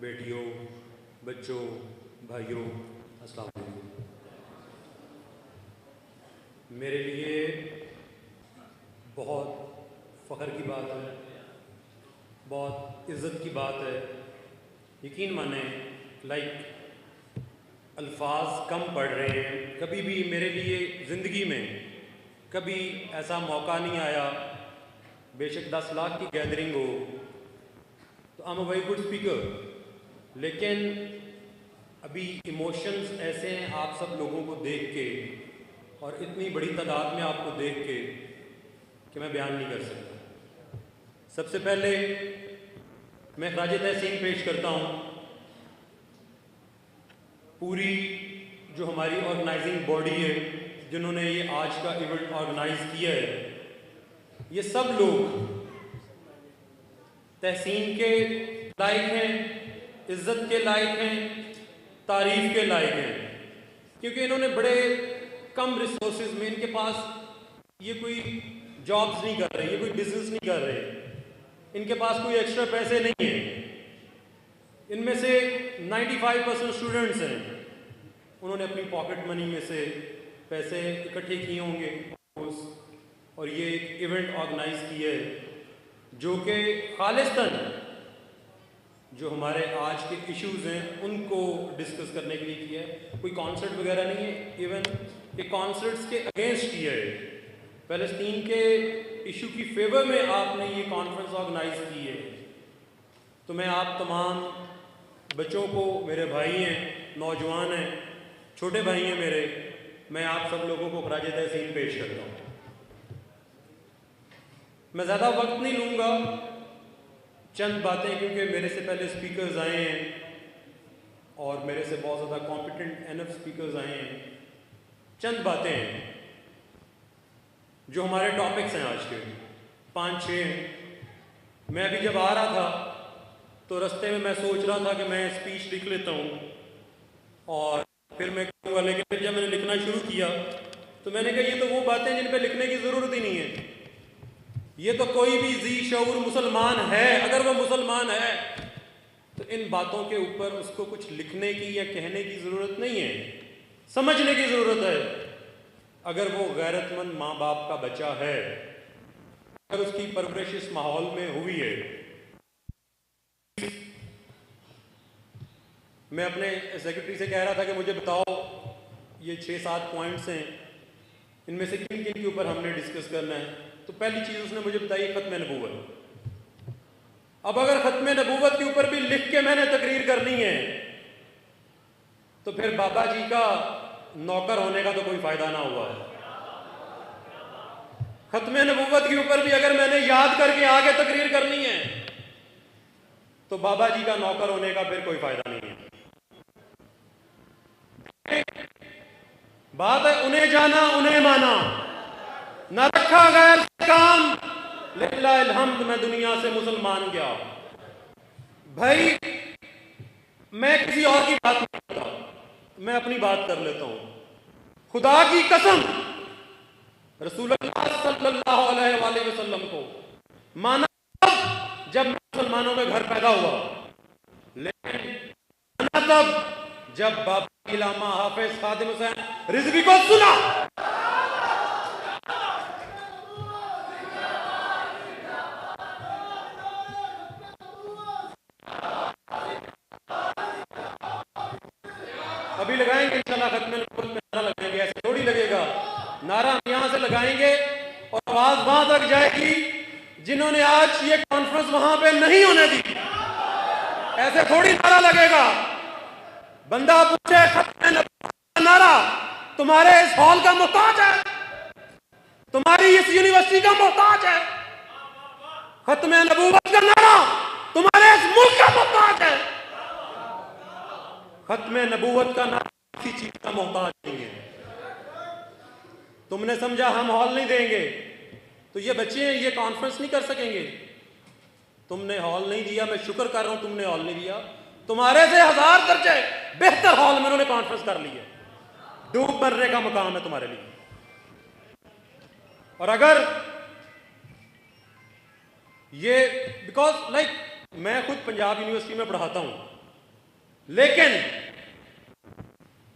बेटियों, बच्चों, भाइयों, अस्सलाम वालेकुम। मेरे लिए बहुत फ़ख्र की बात है, बहुत इज़्ज़त की बात है। यकीन माने अल्फाज कम पड़ रहे हैं। कभी भी मेरे लिए ज़िंदगी में कभी ऐसा मौका नहीं आया, बेशक 10 लाख की गैदरिंग हो तो I am a very good speaker, लेकिन अभी इमोशंस ऐसे हैं आप सब लोगों को देख के और इतनी बड़ी तादाद में आपको देख के कि मैं बयान नहीं कर सकता। सबसे पहले मैं खराज तहसीन पेश करता हूँ पूरी जो हमारी ऑर्गेनाइजिंग बॉडी है, जिन्होंने ये आज का इवेंट ऑर्गेनाइज किया है। ये सब लोग तहसीन के लायक हैं, इज़्ज़त के लायक हैं, तारीफ़ के लायक हैं, क्योंकि इन्होंने बड़े कम रिसोर्सेज में, इनके पास ये कोई जॉब्स नहीं कर रहे, ये कोई बिजनेस नहीं कर रहे, इनके पास कोई एक्स्ट्रा पैसे नहीं हैं। इनमें से 95% स्टूडेंट्स हैं, उन्होंने अपनी पॉकेट मनी में से पैसे इकट्ठे किए होंगे और ये एक इवेंट ऑर्गेनाइज किया है जो कि खालिस्तान जो हमारे आज के इश्यूज़ हैं उनको डिस्कस करने के लिए किया है। कोई कॉन्सर्ट वगैरह नहीं है, इवन ये कॉन्सर्ट्स के अगेंस्ट किया है। फ़लस्तीन के इशू की फेवर में आपने ये कॉन्फ्रेंस ऑर्गेनाइज की है। तो मैं आप तमाम बच्चों को, मेरे भाई हैं, नौजवान हैं, छोटे भाई हैं मेरे, मैं आप सब लोगों को खराज तहसीन पेश करता हूँ। मैं ज़्यादा वक्त नहीं लूँगा, चंद बातें, क्योंकि मेरे से पहले स्पीकर्स आए हैं और मेरे से बहुत ज़्यादा कॉम्पिटेंट एनफ स्पीकर्स आए हैं। चंद बातें हैं जो हमारे टॉपिक्स हैं आज के, 5-6 हैं। मैं अभी जब आ रहा था तो रास्ते में मैं सोच रहा था कि मैं स्पीच लिख लेता हूँ और फिर मैं कहूँगा, लेकिन फिर जब मैंने लिखना शुरू किया तो मैंने कहा ये तो वो बातें जिन पर लिखने की ज़रूरत ही नहीं है। ये तो कोई भी जी शऊर मुसलमान है, अगर वो मुसलमान है तो इन बातों के ऊपर उसको कुछ लिखने की या कहने की ज़रूरत नहीं है, समझने की ज़रूरत है। अगर वो गैरतमंद माँ बाप का बच्चा है, अगर उसकी परवरिश इस माहौल में हुई है। मैं अपने सेक्रेटरी से कह रहा था कि मुझे बताओ ये 6-7 पॉइंट्स हैं, इनमें से किन किन के ऊपर हमने डिस्कस करना है। तो पहली चीज़ उसने मुझे बताई ख़त्म नबूवत। अब अगर ख़त्म नबूवत के ऊपर भी लिख के मैंने तकरीर करनी है तो फिर बाबा जी का नौकर होने का तो कोई फ़ायदा ना हुआ है। ख़त्म नबूवत के ऊपर भी अगर मैंने याद करके आगे तकरीर करनी है तो बाबा जी का नौकर होने का फिर कोई फ़ायदा नहीं है। बात है उन्हें जाना उन्हें माना, न रखा गैर काम, लिल्लाह अलहम्द मैं दुनिया से मुसलमान गया। भाई मैं किसी और की बात नहीं करता, मैं अपनी बात कर लेता हूं। खुदा की कसम रसूलुल्लाह सल्लल्लाहु अलैहि वसल्लम को माना जब मुसलमानों में घर पैदा हुआ, लेकिन माना तब जब बाबा इलामा हाफिज खादिम हुसैन रिजवी को सुना। अभी लगाएंगे इंशाल्लाह, खत्म नबूवत में नारा लगाएंगे, ऐसे थोड़ी लगेगा। नारा हम यहां से लगाएंगे और आवाज वहां तक जाएगी जिन्होंने आज ये कॉन्फ्रेंस वहां पे नहीं होने दी। ऐसे थोड़ी नारा लगेगा। बंदा पूछे खत्म नबूवत का नारा तुम्हारे इस हॉल का मोहताज है, तुम्हारी इस यूनिवर्सिटी का मोहताज है। खत्म नबूवत का नारा तुम्हारे इस मुल्क का मोहताज है। खत्म नबूवत का नारा किसी चीज का मोहताज नहीं है। तुमने समझा हम हॉल नहीं देंगे तो ये बच्चे हैं, ये कॉन्फ्रेंस नहीं कर सकेंगे। तुमने हॉल नहीं दिया, मैं शुक्र कर रहा हूं तुमने हॉल नहीं दिया। तुम्हारे से 1000 दर्जे बेहतर हॉल में उन्होंने कॉन्फ्रेंस कर ली है। डूब मरने का मकाम है तुम्हारे लिए। और अगर ये बिकॉज मैं खुद पंजाब यूनिवर्सिटी में पढ़ाता हूं, लेकिन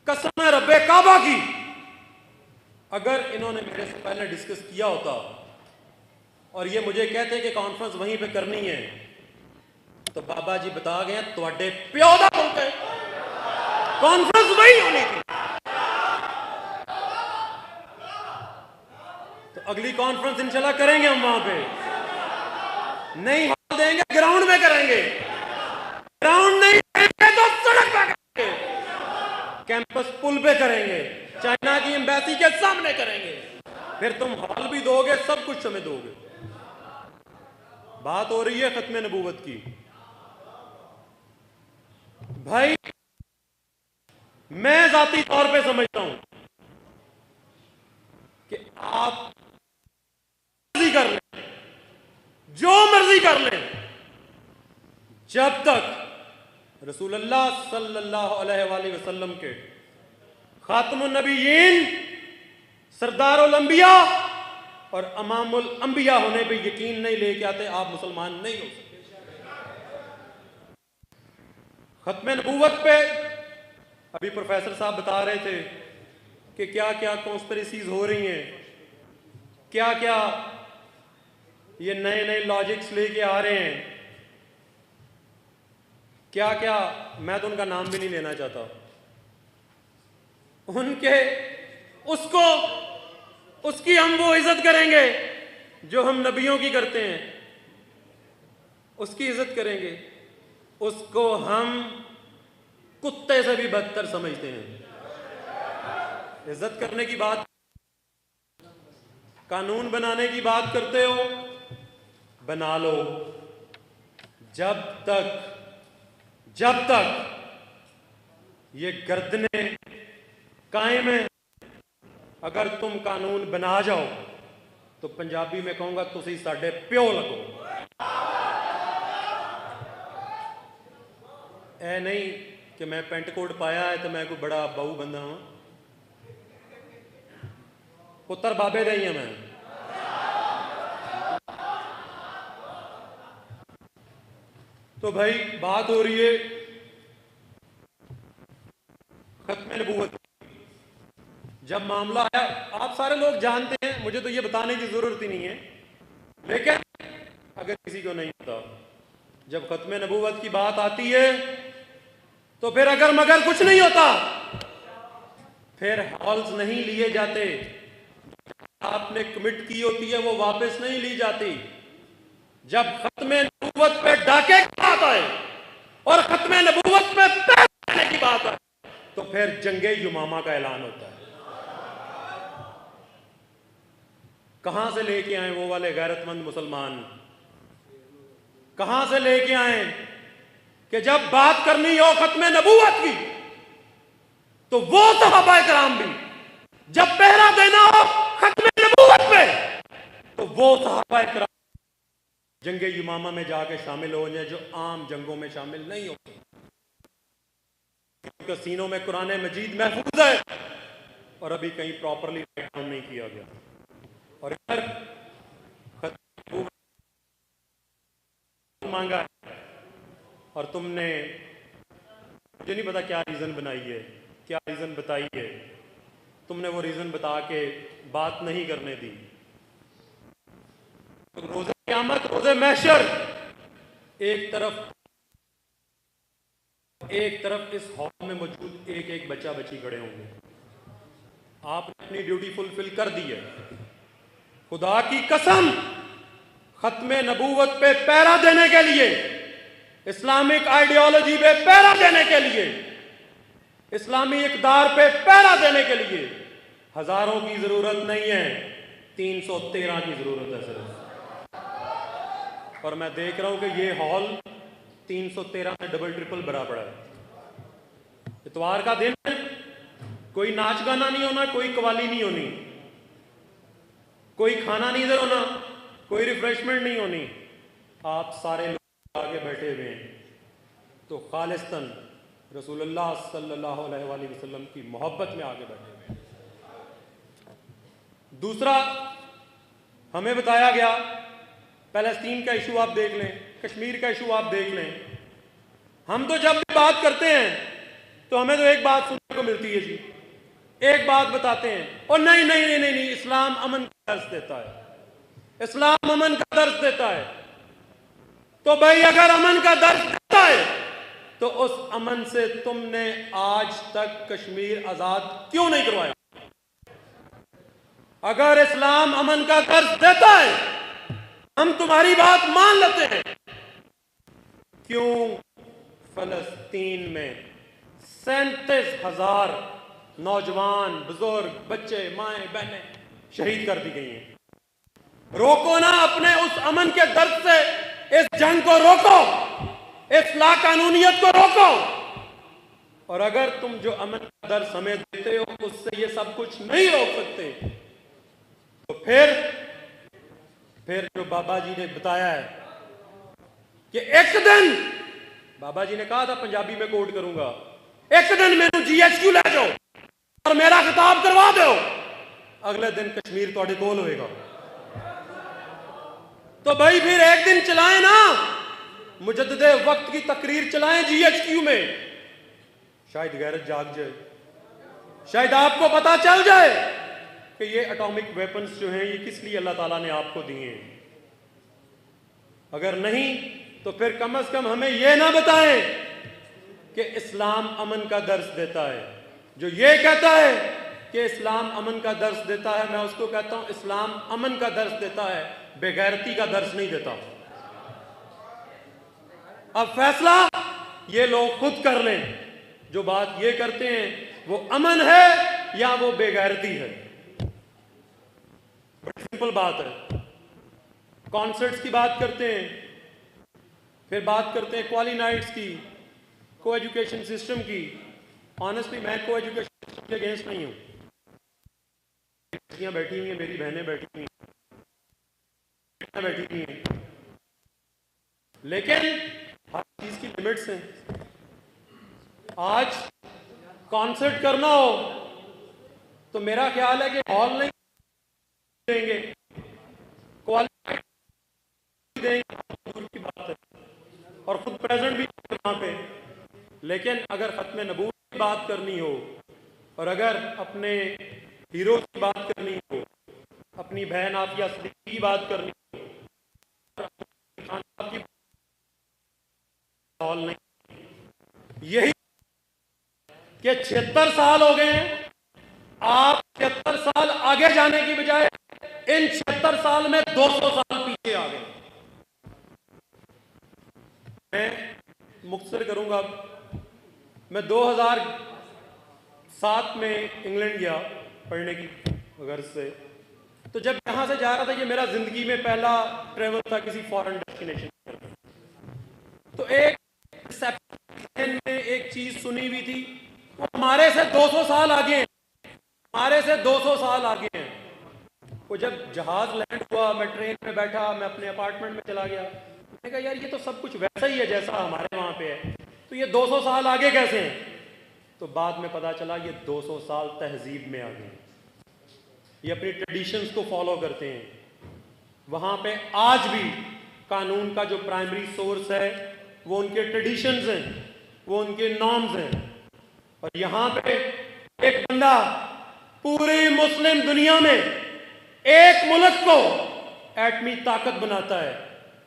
कसम है रब्बे काबा की, अगर इन्होंने मेरे से पहले डिस्कस किया होता और ये मुझे कहते कि कॉन्फ्रेंस वहीं पे करनी है, तो बाबा जी बता गए तुहाडे प्यो दा मुल्क है, कॉन्फ्रेंस वही होनी थी। तो अगली कॉन्फ्रेंस इंशाल्लाह करेंगे हम वहां पे, नहीं हॉल देंगे, ग्राउंड में करेंगे, ग्राउंड नहीं करेंगे तो सड़क पे करेंगे, कैंपस पुल पे करेंगे, चाइना की एम्बेसी के सामने करेंगे, फिर तुम हॉल भी दोगे, सब कुछ हमें दोगे। बात हो रही है खत्मे नबूवत की। भाई मैं जाती तौर पे समझता हूं कि आप मर्जी कर लें, जो मर्जी कर लें, जब तक रसूलुल्लाह सल्लल्लाहु अलैहि वसल्लम के खातमुन नबीयीन, सरदारुल अंबिया और अमामुल अंबिया होने पे यकीन नहीं लेके आते, आप मुसलमान नहीं हो सकते। खत्मे नबूवत पे अभी प्रोफेसर साहब बता रहे थे कि क्या क्या कॉन्स्पिरेसीज हो रही हैं, क्या क्या ये नए नए लॉजिक्स लेके आ रहे हैं, क्या क्या, मैं तो उनका नाम भी नहीं लेना चाहता, उनके उसको उसकी हम वो इज्जत करेंगे जो हम नबियों की करते हैं, उसकी इज्जत करेंगे, उसको हम कुत्ते से भी बदतर समझते हैं। इज्जत करने की बात, कानून बनाने की बात करते हो, बना लो, जब तक ये गर्दने कायम है, अगर तुम कानून बना जाओ तो पंजाबी में कहूंगा तुसी साडे प्यो लगो। ऐ नहीं कि मैं पेंट कोट पाया है तो मैं कोई बड़ा बाऊ बंदा हूं, पुत्र बाबे दे ही है मैं। तो भाई बात हो रही है खत्मे नबूवत। जब मामला आया, आप सारे लोग जानते हैं, मुझे तो ये बताने की जरूरत ही नहीं है, लेकिन अगर किसी को नहीं पता, जब खत्मे नबूवत की बात आती है तो फिर अगर मगर कुछ नहीं होता, फिर हॉल्स नहीं लिए जाते, आपने कमिट की होती है वो वापस नहीं ली जाती। जब खत्मे नबूवत पे डाके की बात आए और खत्मे नबूवत पे पैर रखने की बात आए तो फिर जंगे युमामा का ऐलान होता है। कहां से लेके आए वो वाले गैरतमंद मुसलमान, कहां से लेके आए कि जब बात करनी हो खत्मे नबूवत की तो वो सहाबा कराम भी, जब पहरा देना हो खत्मे नबूवत पे तो वो सहाबा कराम जंगे युमामा में जाके शामिल हो जाए, जो आम जंगों में शामिल नहीं होते, क्योंकि सीनों में कुरान मजीद महफूज है और अभी कहीं प्रॉपरली राइट डाउन नहीं किया गया। और इधर मांगा है और तुमने, मुझे नहीं पता क्या रीजन बनाई है, क्या रीजन बताई है, तुमने वो रीजन बता के बात नहीं करने दी। तो रोज़े क़यामत, रोज़े महशर, एक तरफ इस हॉल में मौजूद एक एक बच्चा बच्ची खड़े होंगे। आपने अपनी ड्यूटी फुलफिल कर दी है। खुदा की कसम, खत्मे नबूवत पे पहरा देने के लिए, इस्लामिक आइडियोलॉजी पे पहरा देने के लिए, इस्लामी इक़दार पे पहरा देने के लिए हजारों की जरूरत नहीं है, 313 की जरूरत है सिर्फ। और मैं देख रहा हूं कि ये हॉल 313 में डबल ट्रिपल भरा पड़ा है। इतवार का दिन, कोई नाच गाना नहीं होना, कोई कवाली नहीं होनी, कोई खाना नहीं इधर होना, कोई रिफ्रेशमेंट नहीं होनी, आप सारे लोग आगे बैठे हुए हैं तो खालिस्तन रसूलुल्लाह सल्लल्लाहु अलैहि वसल्लम की मोहब्बत में आगे बैठे हुए हैं। दूसरा, हमें बताया गया, पैलेस्तीन का इशू आप देख लें, कश्मीर का इशू आप देख लें, हम तो जब भी बात करते हैं तो हमें तो एक बात सुनने को मिलती है जी, एक बात बताते हैं और नहीं नहीं नहीं नहीं नहीं, इस्लाम अमन का दर्स देता है, इस्लाम अमन का दर्स देता है। तो भाई अगर अमन का दर्स देता है तो उस अमन से तुमने आज तक कश्मीर आजाद क्यों नहीं करवाया? अगर इस्लाम अमन का दर्स देता है, हम तुम्हारी बात मान लेते हैं, क्यों फलस्तीन में 37,000 नौजवान, बुजुर्ग, बच्चे, माएं, बहनें शहीद कर दी गई हैं? रोको ना अपने उस अमन के दर्द से, इस जंग को रोको, इस लाकानूनियत को रोको। और अगर तुम जो अमन का दर्द हमें देते हो उससे ये सब कुछ नहीं रोक सकते, तो फिर जो बाबा जी ने बताया है कि एक दिन, बाबा जी ने कहा था, पंजाबी में कोट करूंगा, एक दिन मैंने GHQ ले जाओ और मेरा खिताब करवा दो, अगले दिन कश्मीर तोड़े कोल होएगा। तो भाई फिर एक दिन चलाएं ना, मुजद्दिदे वक्त की तकरीर चलाएं GHQ में, शायद गैरत जाग जाए, शायद आपको पता चल जाए कि ये एटॉमिक वेपन्स जो हैं ये किस लिए अल्लाह ताला ने आपको दिए हैं। अगर नहीं तो फिर कम से कम हमें यह ना बताएं कि इस्लाम अमन का दर्स देता है। जो ये कहता है कि इस्लाम अमन का दर्स देता है, मैं उसको कहता हूं इस्लाम अमन का दर्स देता है, बेगैरती का दर्स नहीं देता। अब फैसला ये लोग खुद कर लें, जो बात ये करते हैं वो अमन है या वो बेगैरती है। बड़ी सिंपल बात है। कॉन्सर्ट्स की बात करते हैं, फिर बात करते हैं क्वाली नाइट्स की, को एजुकेशन सिस्टम की। ऑनेस्टली मैं को एजुकेशन सिस्टम के अगेंस्ट नहीं हूं। बच्चियां बैठी हुई हैं, मेरी बहनें बैठी हुई हैं, बैठी हुई हैं, लेकिन हर चीज की लिमिट्स हैं। आज कॉन्सर्ट करना हो तो मेरा ख्याल है कि हॉल नहीं देंगे, क्वालिटी देंगे, दूर की बात है, और खुद प्रेजेंट भी वहां पे। लेकिन अगर खत्म नबूवत की बात करनी हो और अगर अपने हीरो की बात करनी हो, अपनी बहन आफिया सिद्दीकी की बात करनी हो, की हॉल नहीं। यही कि 76 साल हो गए हैं, आप 76 साल आगे जाने की बजाय इन 76 साल में 200 साल पीछे आ गए। मैं मुख्तसर करूंगा। मैं 2007 में इंग्लैंड गया पढ़ने की गर्ज से। तो जब यहां से जा रहा था, ये मेरा जिंदगी में पहला ट्रेवल था किसी फॉरेन डेस्टिनेशन। तो एक रिसेप्शन में एक चीज सुनी हुई थी, वो हमारे से 200 साल आगे हैं, हमारे से 200 साल आगे हैं। वो जब जहाज लैंड हुआ, मैं ट्रेन में बैठा, मैं अपने अपार्टमेंट में चला गया। मैंने कहा यार ये तो सब कुछ वैसा ही है जैसा हमारे वहां पे है, तो ये 200 साल आगे कैसे हैं? तो बाद में पता चला ये 200 साल तहजीब में आगे हैं, ये अपनी ट्रेडिशंस को फॉलो करते हैं। वहां पे आज भी कानून का जो प्राइमरी सोर्स है वो उनके ट्रेडिशंस हैं, वो उनके नॉर्म्स हैं। और यहां पे एक बंदा पूरी मुस्लिम दुनिया में एक मुल्क को एटमी ताकत बनाता है,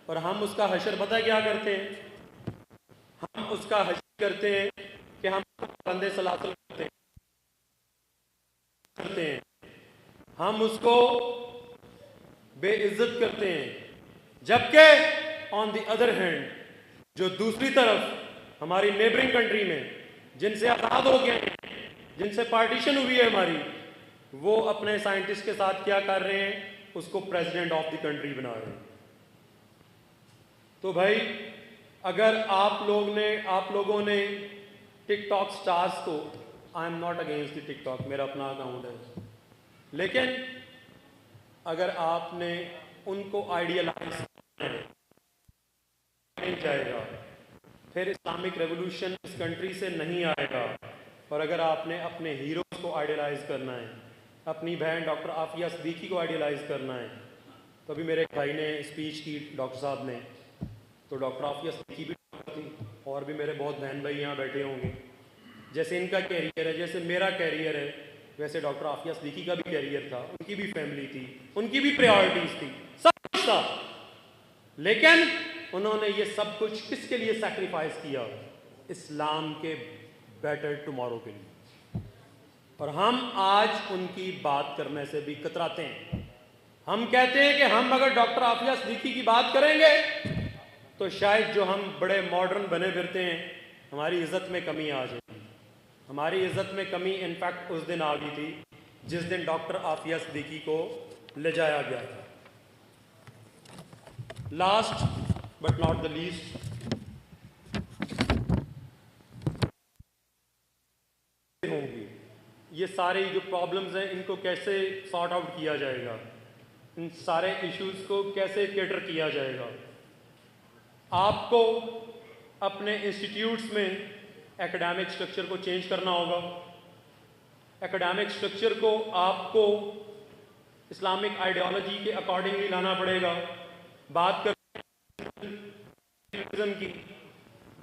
और हम उसका हशर पता है क्या करते हैं? हम उसका हशर करते हैं कि हम बंदे सलासल करते हैं, हम उसको बेइज्जत करते हैं। जबकि ऑन द अदर हैंड जो दूसरी तरफ हमारी नेबरिंग कंट्री में जिनसे आज़ाद हो गए हैं, जिनसे पार्टीशन हुई है हमारी, वो अपने साइंटिस्ट के साथ क्या कर रहे हैं? उसको प्रेसिडेंट ऑफ द कंट्री बना रहे हैं। तो भाई अगर आप लोगों ने टिकटॉक स्टार्स को, I am not against the TikTok, मेरा अपना अकाउंट है, लेकिन अगर आपने उनको आइडियलाइज नहीं जाएगा, फिर इस्लामिक रेवोल्यूशन इस कंट्री से नहीं आएगा। और अगर आपने अपने हीरोज को आइडियलाइज करना है, अपनी बहन डॉक्टर आफिया सिद्दीकी को आइडियलाइज करना है, तो अभी मेरे भाई ने स्पीच की डॉक्टर साहब ने, तो डॉक्टर आफिया सिद्दीकी भी थी, और भी मेरे बहुत बहन भाई यहाँ बैठे होंगे, जैसे इनका कैरियर है, जैसे मेरा कैरियर है, वैसे डॉक्टर आफिया सिद्दीकी का भी कैरियर था, उनकी भी फैमिली थी, उनकी भी प्रायोरिटीज थी, सब कुछ था। लेकिन उन्होंने ये सब कुछ किसके लिए सैक्रिफाइस किया? इस्लाम के बेटर टुमारो के लिए। और हम आज उनकी बात करने से भी कतराते हैं। हम कहते हैं कि हम अगर डॉक्टर आफिया सिद्दीकी की बात करेंगे तो शायद जो हम बड़े मॉडर्न बने फिरते हैं हमारी इज्जत में कमी आ जाएगी। हमारी इज्जत में कमी इनफैक्ट उस दिन आ गई थी जिस दिन डॉक्टर आफिया सिद्दीकी को ले जाया गया था। Last but not the least, होंगी ये सारी जो प्रॉब्लम्स हैं, इनको कैसे सॉर्ट आउट किया जाएगा, इन सारे इश्यूज को कैसे कैटर किया जाएगा। आपको अपने इंस्टीट्यूट्स में एकेडमिक स्ट्रक्चर को चेंज करना होगा। एकेडमिक स्ट्रक्चर को आपको इस्लामिक आइडियोलॉजी के अकॉर्डिंगली लाना पड़ेगा। बात कर की,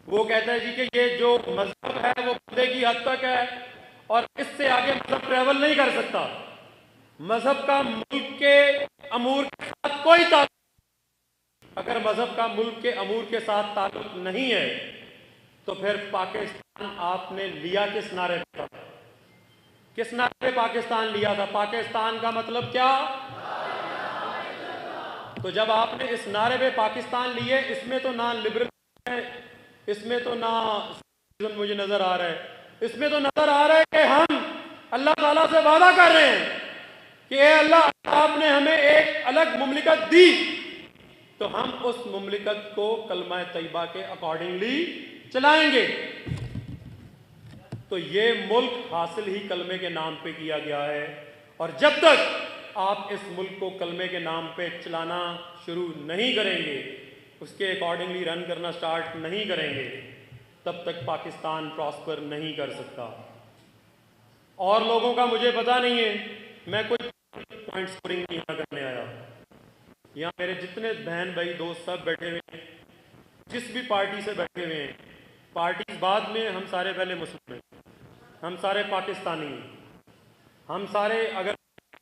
वो कहता है जी कि ये जो मजहब है वो बंदे की हद तक है और इससे आगे मजहब ट्रेवल नहीं कर सकता। मजहब का मुल्क के अमूर के साथ कोई ताल्लुक, अगर मजहब का मुल्क के अमूर के साथ ताल्लुक नहीं है तो फिर पाकिस्तान आपने लिया किस नारे पे? किस नारे पे पाकिस्तान लिया था? पाकिस्तान का मतलब क्या? तो जब आपने इस नारे पे पाकिस्तान लिए, इसमें तो ना लिबरल है, इसमें तो ना मुझे नजर आ रहा है, इसमें तो नजर आ रहा है कि हम अल्लाह ताला से वादा कर रहे हैं कि ए अल्लाह आपने हमें एक अलग मुमलिकत दी तो हम उस मुमलिकत को कलमा तैयबा के अकॉर्डिंगली चलाएंगे। तो ये मुल्क हासिल ही कलमे के नाम पे किया गया है और जब तक आप इस मुल्क को कलमे के नाम पे चलाना शुरू नहीं करेंगे, उसके अकॉर्डिंगली रन करना स्टार्ट नहीं करेंगे, तब तक पाकिस्तान प्रॉस्पर नहीं कर सकता। और लोगों का मुझे पता नहीं है, मैं कुछ पॉइंट स्कोरिंग नहीं यहाँ करने आया। यहाँ मेरे जितने बहन भाई दोस्त सब बैठे हुए हैं, जिस भी पार्टी से बैठे हुए हैं, पार्टी बाद में, हम सारे पहले मुस्लिम हैं, हम सारे पाकिस्तानी हैं, हम सारे, अगर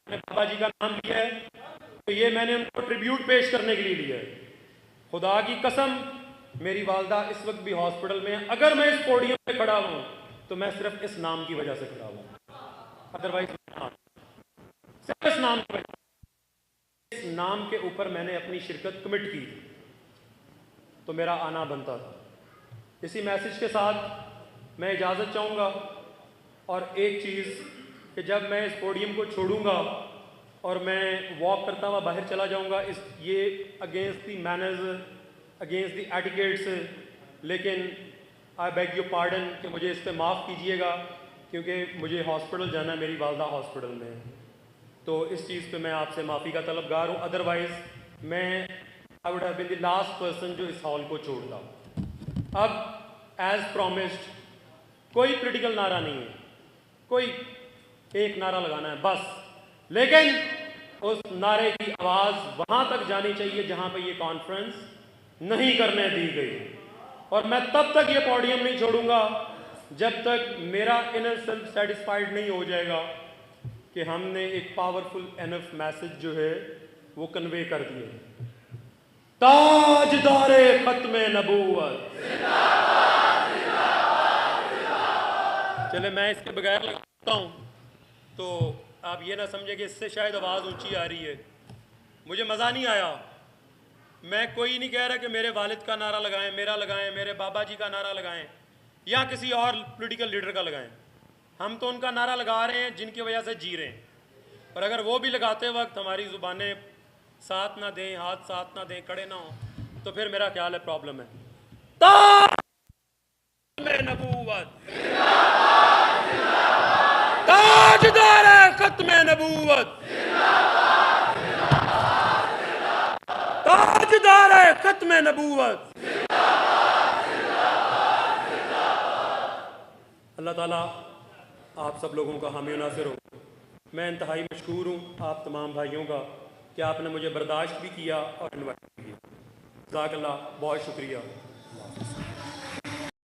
मैंने बाबा जी का नाम लिया है तो ये मैंने उनको ट्रिब्यूट पेश करने के लिए लिया है। खुदा की कसम, मेरी वालदा इस वक्त भी हॉस्पिटल में है। अगर मैं इस पोडियम पे खड़ा हूँ तो मैं सिर्फ इस नाम की वजह से खड़ा हूँ, अदरवाइज सिर्फ इस नाम की वजह। इस नाम के ऊपर मैंने अपनी शिरकत कमिट की तो मेरा आना बनता था। इसी मैसेज के साथ मैं इजाज़त चाहूँगा और एक चीज़ कि जब मैं इस पोडियम को छोड़ूंगा और मैं वॉक करता हुआ बाहर चला जाऊंगा, इस ये against the manners, against the etiquettes, लेकिन आई बेग यू पार्डन कि मुझे इस पर माफ़ कीजिएगा क्योंकि मुझे हॉस्पिटल जाना है, मेरी वालदा हॉस्पिटल में है। तो इस चीज़ पे मैं आपसे माफ़ी का तलबगार हूँ। अदरवाइज़ मैं I would have been the last person जो इस हॉल को छोड़ता। अब एज प्रॉमिस्ड कोई पॉलिटिकल नारा नहीं है, कोई एक नारा लगाना है बस, लेकिन उस नारे की आवाज़ वहाँ तक जानी चाहिए जहाँ पे ये कॉन्फ्रेंस नहीं करने दी गई। और मैं तब तक ये पोडियम नहीं छोड़ूंगा जब तक मेरा इनर सेल्फ सेटिस्फाइड नहीं हो जाएगा कि हमने एक पावरफुल एनफ मैसेज जो है वो कन्वे कर दिए। ताजदारे खत्मे नबूवत, चले मैं इसके बगैर लगाता हूँ तो आप ये ना समझे कि इससे शायद आवाज़ ऊंची आ रही है। मुझे मज़ा नहीं आया। मैं कोई नहीं कह रहा कि मेरे वालिद का नारा लगाएं, मेरा लगाएं, मेरे बाबा जी का नारा लगाएं या किसी और पॉलिटिकल लीडर का लगाएं। हम तो उनका नारा लगा रहे हैं जिनकी वजह से जी रहे हैं। और अगर वो भी लगाते वक्त हमारी ज़ुबानें साथ ना दें, हाथ साथ ना दें, खड़े ना हो, तो फिर मेरा ख्याल है प्रॉब्लम है। ताजदार खत्मे नबूवत, ताजदार खत्मे नबूवत। अल्लाह ताला आप सब लोगों का हामी नासिर हो। मैं इंतहाई मशकूर हूँ आप तमाम भाइयों का कि आपने मुझे बर्दाश्त भी किया और इन्वाइट भी किया। जज़ाकल्लाह, बहुत शुक्रिया।